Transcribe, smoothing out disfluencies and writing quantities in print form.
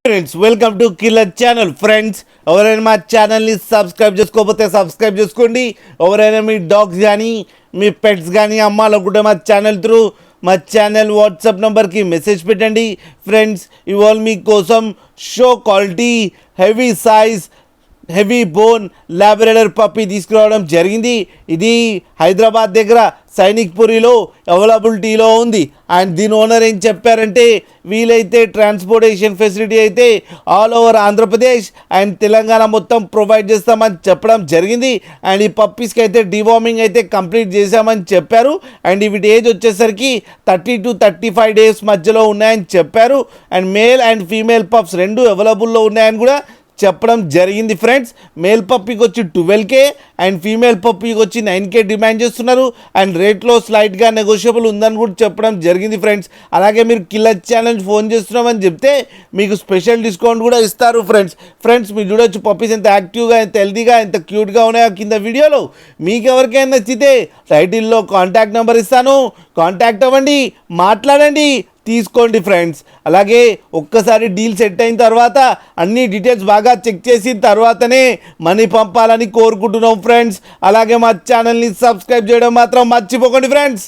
Friends welcome to killer channel. Friends ఎవరైనా మా ఛానల్ని సబ్స్క్రైబ్ చేసుకోకపోతే సబ్స్క్రైబ్ చేసుకోండి. ఎవరైనా మీ డాగ్స్ కానీ మీ పెట్స్ కానీ అమ్మాలనుకుంటే మా ఛానల్ త్రూ మా ఛానల్ వాట్సాప్ నెంబర్కి మెసేజ్ పెట్టండి. ఫ్రెండ్స్ ఇవాళ మీకోసం show quality heavy size heavy bone Labrador puppy తీసుకురావడం జరిగింది. ఇది హైదరాబాద్ దగ్గర సైనిక్పురిలో అవైలబిలిటీలో ఉంది. అండ్ దీని ఓనర్ ఏం చెప్పారంటే వీలైతే ట్రాన్స్పోర్టేషన్ ఫెసిలిటీ అయితే all over Andhra Pradesh and Telangana మొత్తం ప్రొవైడ్ చేస్తామని చెప్పడం జరిగింది. అండ్ ఈ పప్పీస్కి అయితే డివార్మింగ్ అయితే కంప్లీట్ చేశామని చెప్పారు. అండ్ వీటి ఏజ్ వచ్చేసరికి 30 to 35 డేస్ మధ్యలో ఉన్నాయని చెప్పారు. And male and female pups రెండు అవైలబుల్లో ఉన్నాయని కూడా చెప్పడం జరిగింది. ఫ్రెండ్స్ మేల్ పప్పీకి వచ్చి 12K అండ్ ఫీమేల్ పప్పీకి వచ్చి 9K డిమాండ్ చేస్తున్నారు. అండ్ రేట్లో స్లైట్గా నెగోషియబుల్ ఉందని కూడా చెప్పడం జరిగింది. ఫ్రెండ్స్ అలాగే మీరు కిల్లర్ ఛానల్ ఫోన్ చేస్తున్నామని చెప్తే మీకు స్పెషల్ డిస్కౌంట్ కూడా ఇస్తారు. ఫ్రెండ్స్ మీరు చూడొచ్చు పప్పీస్ ఎంత యాక్టివ్గా ఎంత హెల్తీగా ఎంత క్యూట్గా ఉన్నాయో కింద వీడియోలో. మీకు ఎవరికైనా నచ్చితే టైటిల్లో కాంటాక్ట్ నెంబర్ ఇస్తాను, కాంటాక్ట్ అవ్వండి, మాట్లాడండి, తీసుకోండి. ఫ్రెండ్స్ అలాగే ఒక్కసారి డీల్ సెట్ అయిన తర్వాత అన్ని డీటెయిల్స్ బాగా చెక్ చేసిన తర్వాతనే మనీ పంపాలని కోరుకుంటున్నాం. ఫ్రెండ్స్ అలాగే మా ఛానల్ని సబ్స్క్రైబ్ చేయడం మాత్రం మర్చిపోకండి. ఫ్రెండ్స్